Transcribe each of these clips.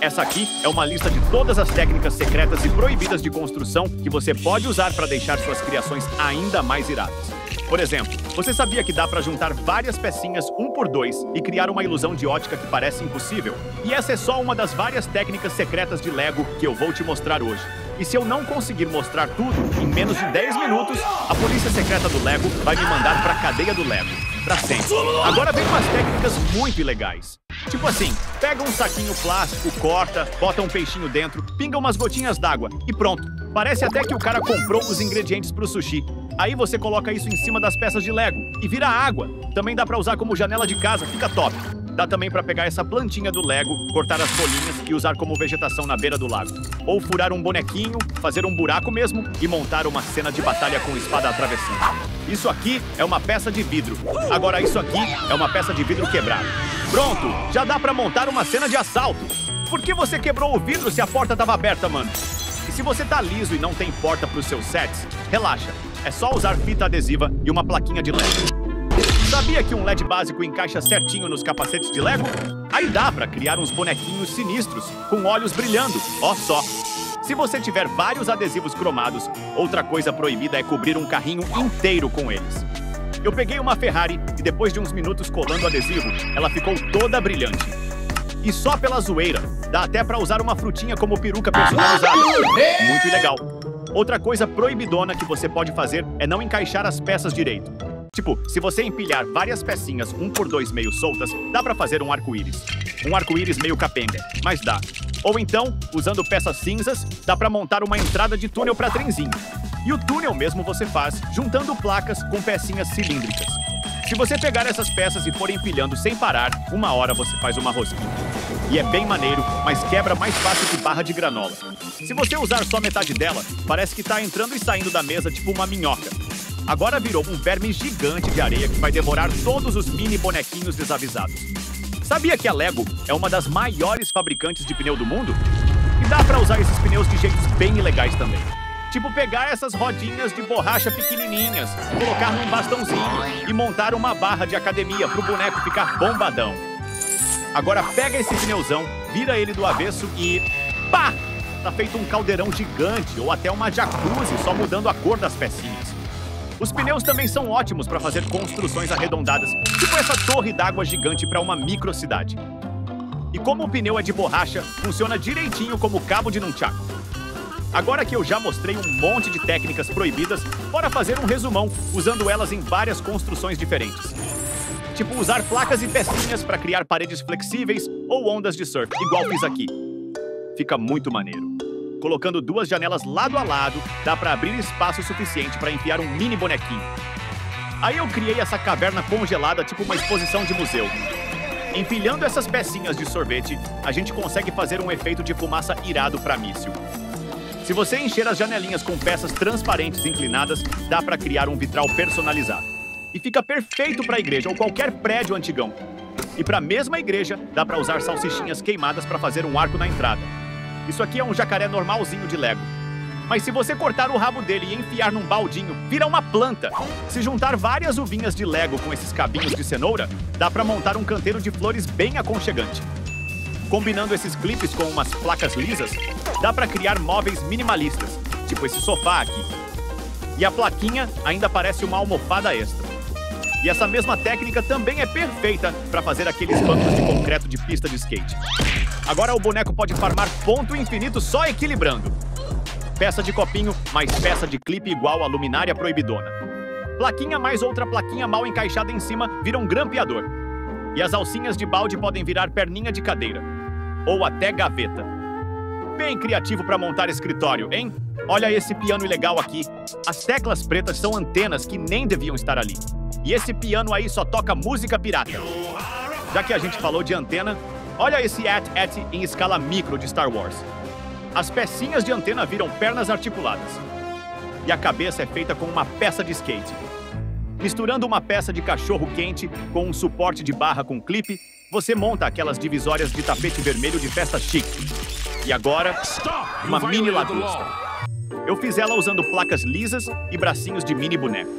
Essa aqui é uma lista de todas as técnicas secretas e proibidas de construção que você pode usar para deixar suas criações ainda mais iradas. Por exemplo, você sabia que dá para juntar várias pecinhas 1x2 e criar uma ilusão de ótica que parece impossível? E essa é só uma das várias técnicas secretas de Lego que eu vou te mostrar hoje. E se eu não conseguir mostrar tudo em menos de 10 minutos, a polícia secreta do Lego vai me mandar para a cadeia do Lego. Pra sempre. Agora vem umas técnicas muito ilegais. Tipo assim, pega um saquinho plástico, corta, bota um peixinho dentro, pinga umas gotinhas d'água e pronto. Parece até que o cara comprou os ingredientes pro sushi. Aí você coloca isso em cima das peças de Lego e vira água. Também dá pra usar como janela de casa, fica top. Dá também pra pegar essa plantinha do Lego, cortar as folhinhas e usar como vegetação na beira do lago. Ou furar um bonequinho, fazer um buraco mesmo e montar uma cena de batalha com espada atravessando. Isso aqui é uma peça de vidro. Agora isso aqui é uma peça de vidro quebrado. Pronto, já dá pra montar uma cena de assalto. Por que você quebrou o vidro se a porta tava aberta, mano? E se você tá liso e não tem porta pros seus sets, relaxa. É só usar fita adesiva e uma plaquinha de LED. Sabia que um LED básico encaixa certinho nos capacetes de Lego? Aí dá pra criar uns bonequinhos sinistros, com olhos brilhando, ó só. Se você tiver vários adesivos cromados, outra coisa proibida é cobrir um carrinho inteiro com eles. Eu peguei uma Ferrari e depois de uns minutos colando adesivo, ela ficou toda brilhante. E só pela zoeira, dá até pra usar uma frutinha como peruca personalizada. Muito legal. Outra coisa proibidona que você pode fazer é não encaixar as peças direito. Tipo, se você empilhar várias pecinhas 1x2 meio soltas, dá pra fazer um arco-íris. Um arco-íris meio capenga, mas dá. Ou então, usando peças cinzas, dá pra montar uma entrada de túnel pra trenzinho. E o túnel mesmo você faz, juntando placas com pecinhas cilíndricas. Se você pegar essas peças e for empilhando sem parar, uma hora você faz uma rosquinha. E é bem maneiro, mas quebra mais fácil que barra de granola. Se você usar só metade dela, parece que tá entrando e saindo da mesa tipo uma minhoca. Agora virou um verme gigante de areia que vai devorar todos os mini bonequinhos desavisados. Sabia que a Lego é uma das maiores fabricantes de pneu do mundo? E dá pra usar esses pneus de jeitos bem ilegais também. Tipo pegar essas rodinhas de borracha pequenininhas, colocar num bastãozinho e montar uma barra de academia pro boneco ficar bombadão. Agora pega esse pneuzão, vira ele do avesso e... pá! Tá feito um caldeirão gigante ou até uma jacuzzi só mudando a cor das pecinhas. Os pneus também são ótimos para fazer construções arredondadas, tipo essa torre d'água gigante para uma microcidade. E como o pneu é de borracha, funciona direitinho como cabo de nunchaku. Agora que eu já mostrei um monte de técnicas proibidas, bora fazer um resumão, usando elas em várias construções diferentes. Tipo usar placas e pecinhas para criar paredes flexíveis ou ondas de surf, igual fiz aqui. Fica muito maneiro. Colocando duas janelas lado a lado, dá pra abrir espaço suficiente para enfiar um mini bonequinho. Aí eu criei essa caverna congelada, tipo uma exposição de museu. Empilhando essas pecinhas de sorvete, a gente consegue fazer um efeito de fumaça irado pra míssil. Se você encher as janelinhas com peças transparentes inclinadas, dá pra criar um vitral personalizado. E fica perfeito pra igreja ou qualquer prédio antigão. E pra mesma igreja, dá pra usar salsichinhas queimadas pra fazer um arco na entrada. Isso aqui é um jacaré normalzinho de Lego. Mas se você cortar o rabo dele e enfiar num baldinho, vira uma planta. Se juntar várias uvinhas de Lego com esses cabinhos de cenoura, dá pra montar um canteiro de flores bem aconchegante. Combinando esses clipes com umas placas lisas, dá pra criar móveis minimalistas, tipo esse sofá aqui. E a plaquinha ainda parece uma almofada extra. E essa mesma técnica também é perfeita para fazer aqueles bancos de concreto de pista de skate. Agora o boneco pode farmar ponto infinito só equilibrando. Peça de copinho mais peça de clipe igual a luminária proibidona. Plaquinha mais outra plaquinha mal encaixada em cima vira um grampeador. E as alcinhas de balde podem virar perninha de cadeira. Ou até gaveta. Bem criativo para montar escritório, hein? Olha esse piano ilegal aqui. As teclas pretas são antenas que nem deviam estar ali. E esse piano aí só toca música pirata. Já que a gente falou de antena, olha esse AT-AT em escala micro de Star Wars. As pecinhas de antena viram pernas articuladas. E a cabeça é feita com uma peça de skate. Misturando uma peça de cachorro quente com um suporte de barra com clipe, você monta aquelas divisórias de tapete vermelho de festa chique. E agora, uma mini lagosta. Eu fiz ela usando placas lisas e bracinhos de mini boneco.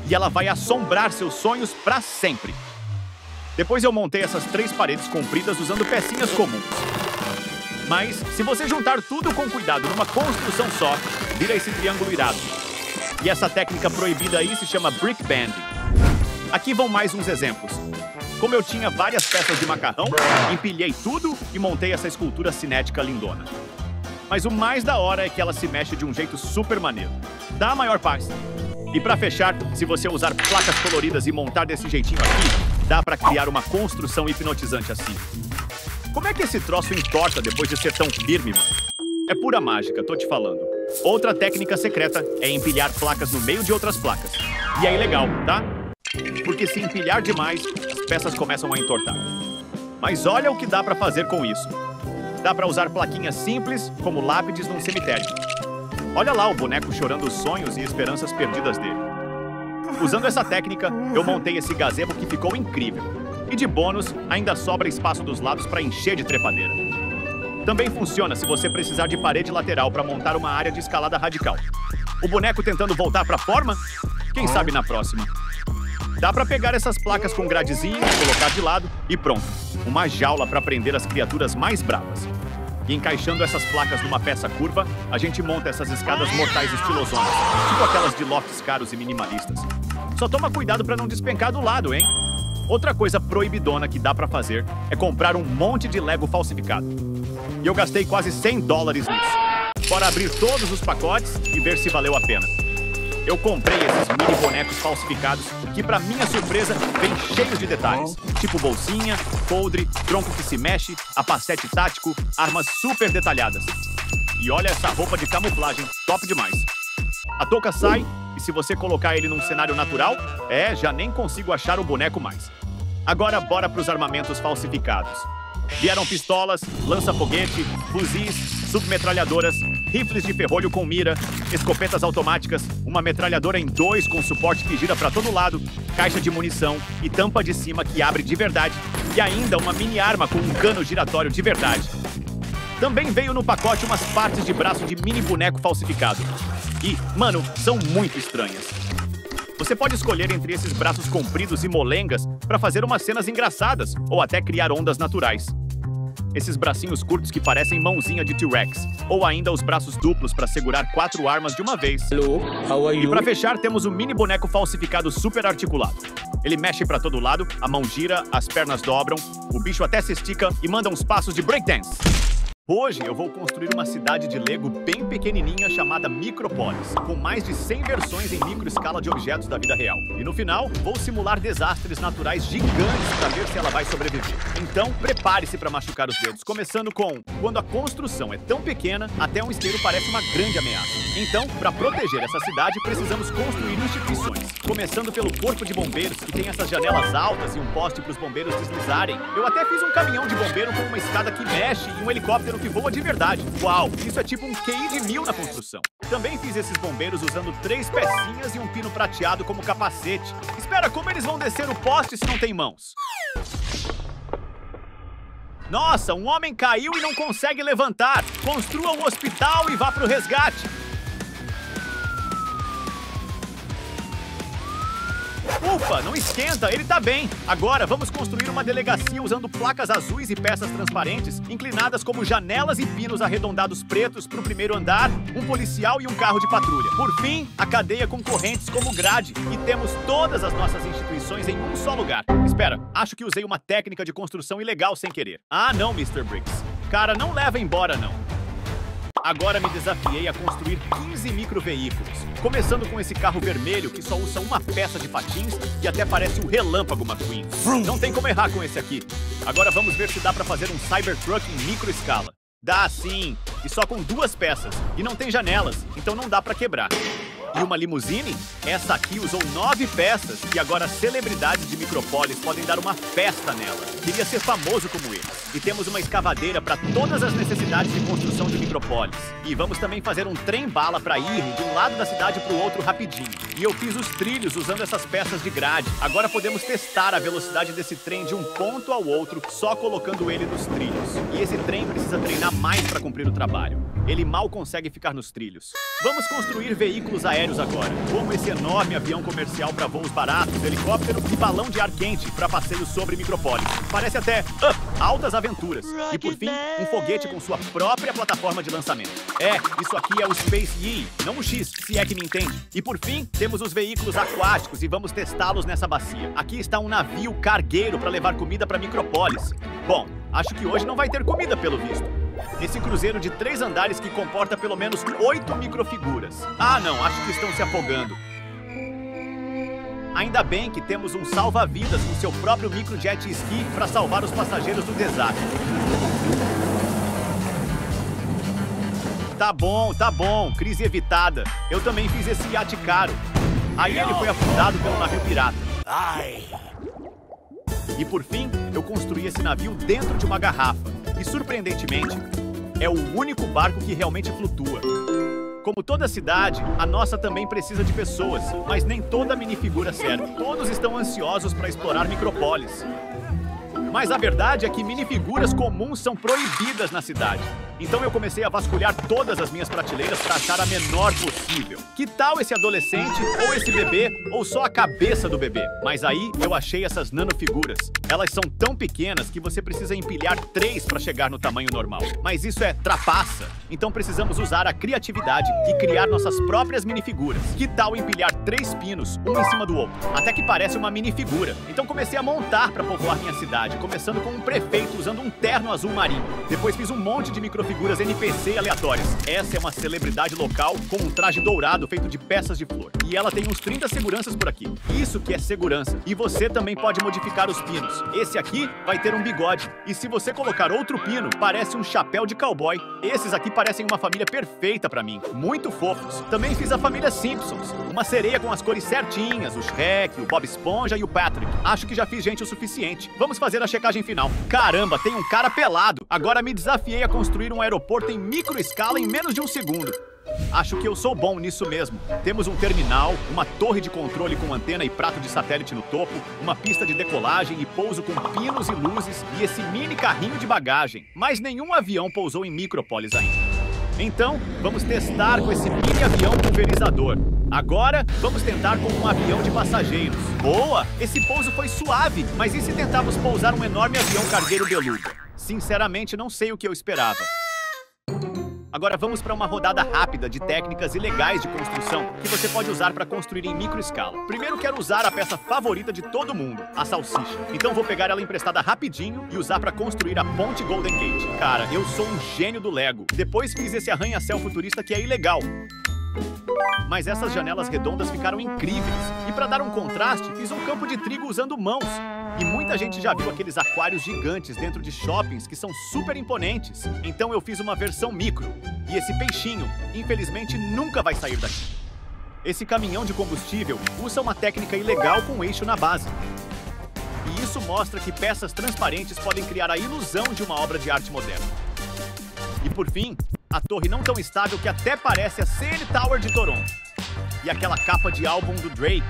E ela vai assombrar seus sonhos pra sempre. Depois eu montei essas 3 paredes compridas usando pecinhas comuns. Mas, se você juntar tudo com cuidado numa construção só, vira esse triângulo irado. E essa técnica proibida aí se chama brick banding. Aqui vão mais uns exemplos. Como eu tinha várias peças de macarrão, empilhei tudo e montei essa escultura cinética lindona. Mas o mais da hora é que ela se mexe de um jeito super maneiro. Dá a maior paz. E pra fechar, se você usar placas coloridas e montar desse jeitinho aqui, dá pra criar uma construção hipnotizante assim. Como é que esse troço entorta depois de ser tão firme, mano? É pura mágica, tô te falando. Outra técnica secreta é empilhar placas no meio de outras placas. E aí legal, tá? Porque se empilhar demais, as peças começam a entortar. Mas olha o que dá pra fazer com isso. Dá pra usar plaquinhas simples, como lápides num cemitério. Olha lá o boneco chorando os sonhos e esperanças perdidas dele. Usando essa técnica, eu montei esse gazebo que ficou incrível. E de bônus, ainda sobra espaço dos lados para encher de trepadeira. Também funciona se você precisar de parede lateral para montar uma área de escalada radical. O boneco tentando voltar para a forma? Quem sabe na próxima. Dá para pegar essas placas com gradezinho, colocar de lado e pronto. Uma jaula para prender as criaturas mais bravas. E encaixando essas placas numa peça curva, a gente monta essas escadas mortais estilosonas, tipo aquelas de lofts caros e minimalistas. Só toma cuidado para não despencar do lado, hein? Outra coisa proibidona que dá pra fazer é comprar um monte de Lego falsificado. E eu gastei quase $100 nisso. Bora abrir todos os pacotes e ver se valeu a pena. Eu comprei esses mini bonecos falsificados que, pra minha surpresa, vêm cheios de detalhes. Tipo bolsinha, coldre, tronco que se mexe, capacete tático, armas super detalhadas. E olha essa roupa de camuflagem, top demais. A touca sai e se você colocar ele num cenário natural, já nem consigo achar o boneco mais. Agora bora pros armamentos falsificados. Vieram pistolas, lança-foguete, fuzis, submetralhadoras, rifles de ferrolho com mira, escopetas automáticas, uma metralhadora em 2 com suporte que gira para todo lado, caixa de munição e tampa de cima que abre de verdade e ainda uma mini arma com um cano giratório de verdade. Também veio no pacote umas partes de braço de mini boneco falsificado. E, mano, são muito estranhas. Você pode escolher entre esses braços compridos e molengas para fazer umas cenas engraçadas ou até criar ondas naturais. Esses bracinhos curtos que parecem mãozinha de T-Rex, ou ainda os braços duplos para segurar 4 armas de uma vez. Hello, how are you? E para fechar, temos o mini boneco falsificado super articulado. Ele mexe para todo lado, a mão gira, as pernas dobram, o bicho até se estica e manda uns passos de breakdance. Hoje eu vou construir uma cidade de Lego bem pequenininha chamada Micropolis, com mais de 100 versões em microescala de objetos da vida real. E no final, vou simular desastres naturais gigantes para ver se ela vai sobreviver. Então, prepare-se para machucar os dedos, começando com quando a construção é tão pequena, até um isqueiro parece uma grande ameaça. Então, para proteger essa cidade, precisamos construir instituições. Começando pelo corpo de bombeiros, que tem essas janelas altas e um poste para os bombeiros deslizarem. Eu até fiz um caminhão de bombeiro com uma escada que mexe e um helicóptero que voa de verdade. Uau, isso é tipo um QI de 1000 na construção. Também fiz esses bombeiros usando 3 pecinhas e um pino prateado como capacete. Espera, como eles vão descer o poste se não tem mãos? Nossa, um homem caiu e não consegue levantar. Construa um hospital e vá pro resgate. Ufa, não esquenta, ele tá bem. Agora vamos construir uma delegacia usando placas azuis e peças transparentes, inclinadas como janelas e pinos arredondados pretos pro primeiro andar, um policial e um carro de patrulha. Por fim, a cadeia com correntes como grade. E temos todas as nossas instituições em um só lugar. Espera, acho que usei uma técnica de construção ilegal sem querer. Ah não, Mr. Briggs. Cara, não leva embora não. Agora me desafiei a construir 15 microveículos, começando com esse carro vermelho que só usa uma peça de patins e até parece o Relâmpago McQueen. Não tem como errar com esse aqui. Agora vamos ver se dá pra fazer um Cybertruck em microescala. Dá sim, e só com 2 peças, e não tem janelas, então não dá pra quebrar. E uma limusine? Essa aqui usou 9 peças e agora celebridades de Micropolis podem dar uma festa nela. Queria ser famoso como eles. E temos uma escavadeira para todas as necessidades de construção de Micropolis. E vamos também fazer um trem-bala para ir de um lado da cidade para o outro rapidinho. E eu fiz os trilhos usando essas peças de grade. Agora podemos testar a velocidade desse trem de um ponto ao outro só colocando ele nos trilhos. E esse trem precisa treinar mais para cumprir o trabalho. Ele mal consegue ficar nos trilhos. Vamos construir veículos aéreos agora, como esse enorme avião comercial para voos baratos, helicóptero e balão de ar quente para passeios sobre Micropolis. Parece até altas aventuras. E por fim, um foguete com sua própria plataforma de lançamento. Isso aqui é o Space Yee, não o X, se é que me entende. E por fim, temos os veículos aquáticos e vamos testá-los nessa bacia. Aqui está um navio cargueiro para levar comida para Micropólis. Bom, acho que hoje não vai ter comida pelo visto. Esse cruzeiro de 3 andares que comporta pelo menos 8 microfiguras. Ah, não, acho que estão se afogando. Ainda bem que temos um salva-vidas com seu próprio microjet ski para salvar os passageiros do desastre. Tá bom, crise evitada. Eu também fiz esse iate caro. Aí ele foi afundado pelo navio pirata. E por fim, eu construí esse navio dentro de uma garrafa. E surpreendentemente, é o único barco que realmente flutua. Como toda cidade, a nossa também precisa de pessoas, mas nem toda minifigura serve. Todos estão ansiosos para explorar Micropólis. Mas a verdade é que minifiguras comuns são proibidas na cidade. Então eu comecei a vasculhar todas as minhas prateleiras para achar a menor possível. Que tal esse adolescente, ou esse bebê, ou só a cabeça do bebê? Mas aí eu achei essas nanofiguras. Elas são tão pequenas que você precisa empilhar 3 para chegar no tamanho normal. Mas isso é trapaça. Então precisamos usar a criatividade e criar nossas próprias minifiguras. Que tal empilhar 3 pinos, um em cima do outro? Até que parece uma minifigura. Então comecei a montar para povoar minha cidade, começando com um prefeito usando um terno azul marinho. Depois fiz um monte de microfiguras NPC aleatórias. Essa é uma celebridade local com um traje dourado feito de peças de flor. E ela tem uns 30 seguranças por aqui. Isso que é segurança. E você também pode modificar os pinos. Esse aqui vai ter um bigode. E se você colocar outro pino, parece um chapéu de cowboy. Esses aqui parecem uma família perfeita pra mim. Muito fofos. Também fiz a família Simpsons. Uma sereia com as cores certinhas, o Shrek, o Bob Esponja e o Patrick. Acho que já fiz gente o suficiente. Vamos fazer a checagem final. Caramba, tem um cara pelado. Agora me desafiei a construir um aeroporto em microescala em menos de um segundo. Acho que eu sou bom nisso mesmo. Temos um terminal, uma torre de controle com antena e prato de satélite no topo, uma pista de decolagem e pouso com pinos e luzes e esse mini carrinho de bagagem. Mas nenhum avião pousou em Micropólis ainda. Então, vamos testar com esse mini avião pulverizador. Agora, vamos tentar com um avião de passageiros. Boa! Esse pouso foi suave, mas e se tentarmos pousar um enorme avião cargueiro beluga? Sinceramente, não sei o que eu esperava. Agora vamos para uma rodada rápida de técnicas ilegais de construção que você pode usar para construir em microescala. Primeiro quero usar a peça favorita de todo mundo, a salsicha. Então vou pegar ela emprestada rapidinho e usar para construir a ponte Golden Gate. Cara, eu sou um gênio do Lego. Depois fiz esse arranha-céu futurista que é ilegal. Mas essas janelas redondas ficaram incríveis. E para dar um contraste, fiz um campo de trigo usando mãos. E muita gente já viu aqueles aquários gigantes dentro de shoppings que são super imponentes. Então eu fiz uma versão micro. E esse peixinho, infelizmente, nunca vai sair daqui. Esse caminhão de combustível usa uma técnica ilegal com eixo na base. E isso mostra que peças transparentes podem criar a ilusão de uma obra de arte moderna. E por fim, a torre não tão estável que até parece a CN Tower de Toronto. E aquela capa de álbum do Drake.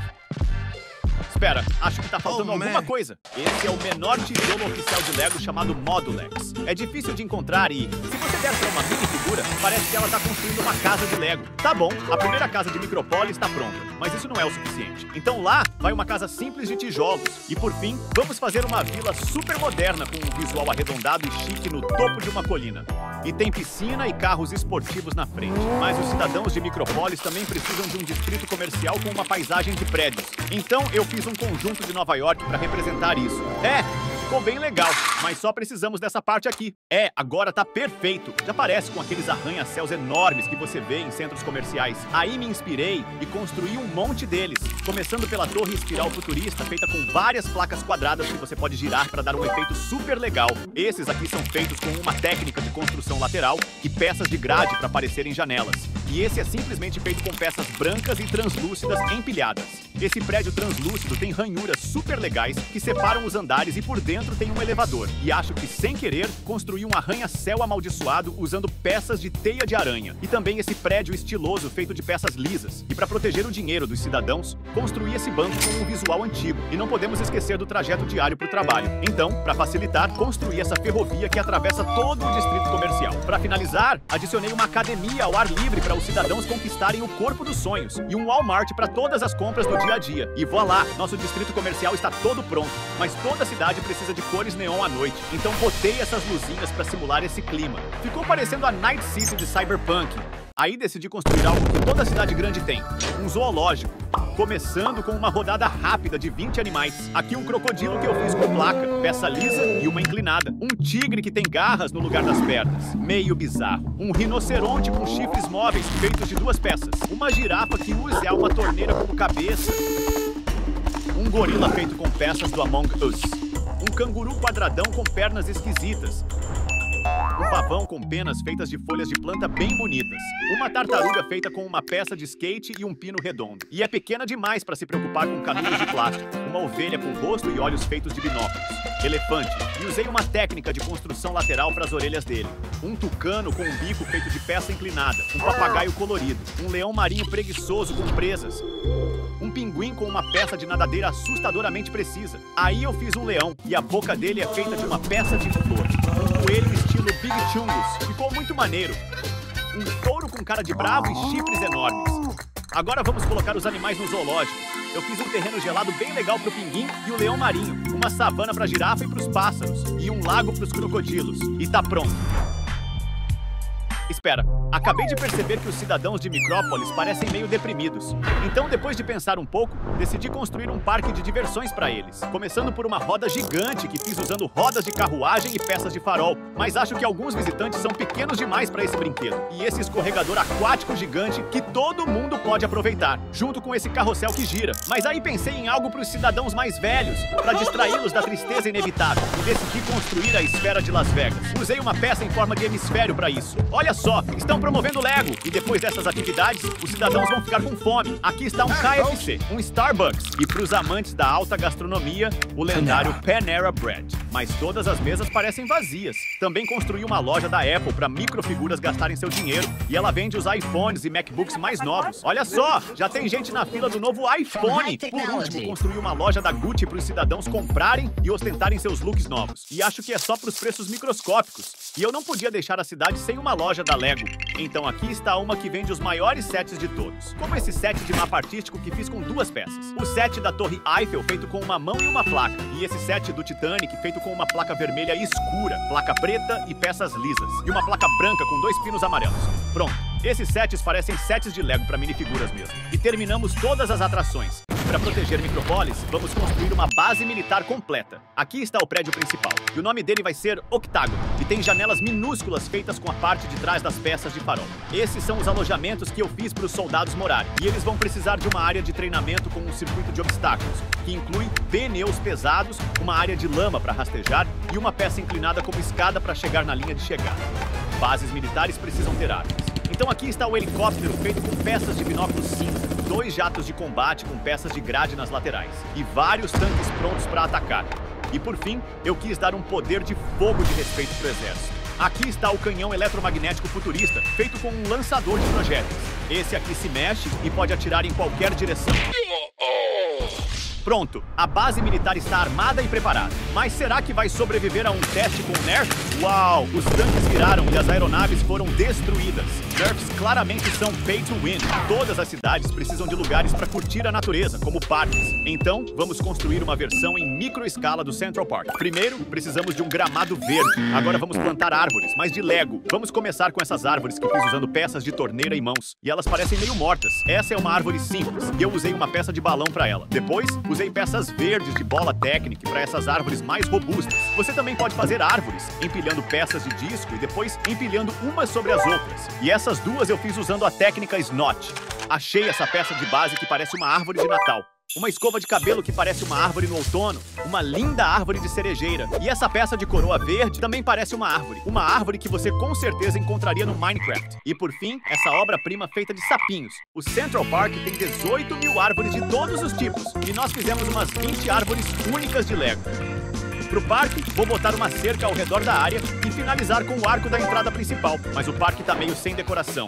Espera, acho que tá faltando alguma coisa. Esse é o menor tijolo oficial de Lego chamado Modulex. É difícil de encontrar e, se você der pra uma minifigura, parece que ela tá construindo uma casa de Lego. Tá bom, a primeira casa de Micropólis está pronta, mas isso não é o suficiente. Então lá vai uma casa simples de tijolos. E por fim, vamos fazer uma vila super moderna com um visual arredondado e chique no topo de uma colina. E tem piscina e carros esportivos na frente. Mas os cidadãos de Micropólis também precisam de um distrito comercial com uma paisagem de prédios. Então eu fiz um conjunto de Nova York para representar isso. Ficou bem legal, mas só precisamos dessa parte aqui. Agora tá perfeito. Já parece com aqueles arranha-céus enormes que você vê em centros comerciais. Aí me inspirei e construí um monte deles. Começando pela torre espiral futurista, feita com várias placas quadradas que você pode girar para dar um efeito super legal. Esses aqui são feitos com uma técnica de construção lateral e peças de grade para parecerem janelas. E esse é simplesmente feito com peças brancas e translúcidas empilhadas. Esse prédio translúcido tem ranhuras super legais que separam os andares e por dentro tem um elevador. E acho que, sem querer, construí um arranha-céu amaldiçoado usando peças de teia de aranha. E também esse prédio estiloso feito de peças lisas. E para proteger o dinheiro dos cidadãos, construí esse banco com um visual antigo e não podemos esquecer do trajeto diário para o trabalho. Então, para facilitar, construí essa ferrovia que atravessa todo o distrito comercial. Para finalizar, adicionei uma academia ao ar livre para os cidadãos conquistarem o corpo dos sonhos e um Walmart para todas as compras do dia a dia. E voilá, nosso distrito comercial está todo pronto, mas toda a cidade precisa de cores neon à noite. Então botei essas luzinhas para simular esse clima. Ficou parecendo a Night City de Cyberpunk. Aí decidi construir algo que toda cidade grande tem, um zoológico. Começando com uma rodada rápida de 20 animais. Aqui um crocodilo que eu fiz com placa, peça lisa e uma inclinada. Um tigre que tem garras no lugar das pernas, meio bizarro. Um rinoceronte com chifres móveis feitos de 2 peças. Uma girafa que usa uma torneira como cabeça. Um gorila feito com peças do Among Us. Um canguru quadradão com pernas esquisitas. Um pavão com penas feitas de folhas de planta bem bonitas. Uma tartaruga feita com uma peça de skate e um pino redondo. E é pequena demais para se preocupar com canudos de plástico. Uma ovelha com rosto e olhos feitos de binóculos. Elefante. E usei uma técnica de construção lateral para as orelhas dele. Um tucano com um bico feito de peça inclinada. Um papagaio colorido. Um leão marinho preguiçoso com presas. Um pinguim com uma peça de nadadeira assustadoramente precisa. Aí eu fiz um leão e a boca dele é feita de uma peça de flor. Um coelho estilo Big Chungus. Ficou muito maneiro. Um touro com cara de bravo e chifres enormes. Agora vamos colocar os animais no zoológico. Eu fiz um terreno gelado bem legal pro pinguim e o leão marinho. Uma savana pra girafa e pros pássaros. E um lago pros crocodilos. E tá pronto. Espera, acabei de perceber que os cidadãos de Micrópolis parecem meio deprimidos. Então, depois de pensar um pouco, decidi construir um parque de diversões para eles. Começando por uma roda gigante que fiz usando rodas de carruagem e peças de farol. Mas acho que alguns visitantes são pequenos demais para esse brinquedo. E esse escorregador aquático gigante que todo mundo pode aproveitar, junto com esse carrossel que gira. Mas aí pensei em algo para os cidadãos mais velhos, para distraí-los da tristeza inevitável. E decidi construir a esfera de Las Vegas. Usei uma peça em forma de hemisfério para isso. Olha só, estão promovendo Lego. E depois dessas atividades, os cidadãos vão ficar com fome. Aqui está um KFC, um Starbucks. E para os amantes da alta gastronomia, o lendário Panera Bread. Mas todas as mesas parecem vazias. Também construí uma loja da Apple para microfiguras gastarem seu dinheiro. E ela vende os iPhones e MacBooks mais novos. Olha só, já tem gente na fila do novo iPhone. Por último, construí uma loja da Gucci para os cidadãos comprarem e ostentarem seus looks novos. E acho que é só para os preços microscópicos. E eu não podia deixar a cidade sem uma loja da Lego. Então aqui está uma que vende os maiores sets de todos. Como esse set de mapa artístico que fiz com 2 peças. O set da Torre Eiffel feito com uma mão e uma placa. E esse set do Titanic feito com uma placa vermelha escura, placa preta e peças lisas. E uma placa branca com 2 pinos amarelos. Pronto. Esses sets parecem sets de Lego para minifiguras mesmo. E terminamos todas as atrações. Para proteger Micrópolis, vamos construir uma base militar completa. Aqui está o prédio principal. E o nome dele vai ser Octágono. E tem janelas minúsculas feitas com a parte de trás das peças de farol. Esses são os alojamentos que eu fiz para os soldados morarem. E eles vão precisar de uma área de treinamento com um circuito de obstáculos, que inclui pneus pesados, uma área de lama para rastejar e uma peça inclinada como escada para chegar na linha de chegada. Bases militares precisam ter armas. Então aqui está o helicóptero feito com peças de binóculos cinza, 2 jatos de combate com peças de grade nas laterais e vários tanques prontos para atacar. E por fim, eu quis dar um poder de fogo de respeito para o exército. Aqui está o canhão eletromagnético futurista, feito com um lançador de projéteis. Esse aqui se mexe e pode atirar em qualquer direção. Pronto, a base militar está armada e preparada. Mas será que vai sobreviver a um teste com Nerf? Uau, os tanques viraram e as aeronaves foram destruídas. Nerfs claramente são pay to win. Todas as cidades precisam de lugares para curtir a natureza, como parques. Então, vamos construir uma versão em micro escala do Central Park. Primeiro, precisamos de um gramado verde. Agora vamos plantar árvores, mas de Lego. Vamos começar com essas árvores que eu fiz usando peças de torneira e mãos. E elas parecem meio mortas. Essa é uma árvore simples e eu usei uma peça de balão para ela. Depois, usei peças verdes de bola técnica para essas árvores mais robustas. Você também pode fazer árvores, empilhando peças de disco e depois empilhando umas sobre as outras. E essas duas eu fiz usando a técnica Snot. Achei essa peça de base que parece uma árvore de Natal. Uma escova de cabelo que parece uma árvore no outono, uma linda árvore de cerejeira. E essa peça de coroa verde também parece uma árvore que você com certeza encontraria no Minecraft. E por fim, essa obra-prima feita de sapinhos. O Central Park tem 18 mil árvores de todos os tipos, e nós fizemos umas 20 árvores únicas de Lego. Pro parque, vou botar uma cerca ao redor da área e finalizar com o arco da entrada principal, mas o parque tá meio sem decoração.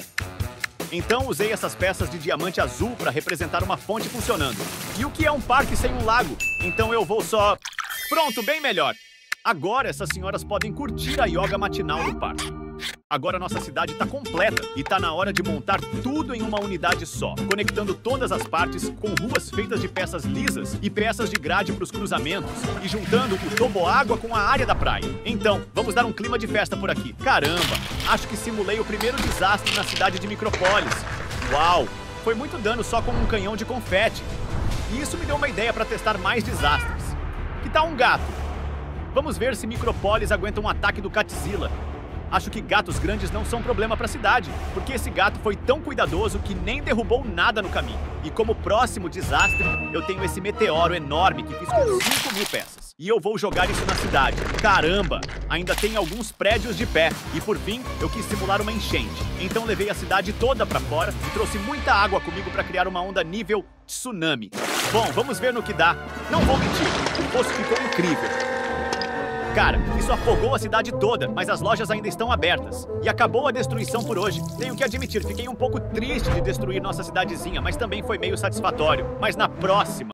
Então usei essas peças de diamante azul para representar uma fonte funcionando. E o que é um parque sem um lago? Então eu vou só... Pronto, bem melhor. Agora essas senhoras podem curtir a yoga matinal do parque. Agora nossa cidade está completa e está na hora de montar tudo em uma unidade só, conectando todas as partes com ruas feitas de peças lisas e peças de grade para os cruzamentos e juntando o toboágua com a área da praia. Então, vamos dar um clima de festa por aqui. Caramba, acho que simulei o primeiro desastre na cidade de Micropólis. Uau, foi muito dano só com um canhão de confete. E isso me deu uma ideia para testar mais desastres. Que tal um gato? Vamos ver se Micropólis aguenta um ataque do Catzilla. Acho que gatos grandes não são problema para a cidade, porque esse gato foi tão cuidadoso que nem derrubou nada no caminho. E como próximo desastre, eu tenho esse meteoro enorme que fiz com 5.000 peças. E eu vou jogar isso na cidade. Caramba! Ainda tem alguns prédios de pé. E por fim, eu quis simular uma enchente. Então levei a cidade toda para fora e trouxe muita água comigo para criar uma onda nível tsunami. Bom, vamos ver no que dá. Não vou mentir, o poço ficou incrível. Cara, isso afogou a cidade toda, mas as lojas ainda estão abertas. E acabou a destruição por hoje. Tenho que admitir, fiquei um pouco triste de destruir nossa cidadezinha, mas também foi meio satisfatório. Mas na próxima...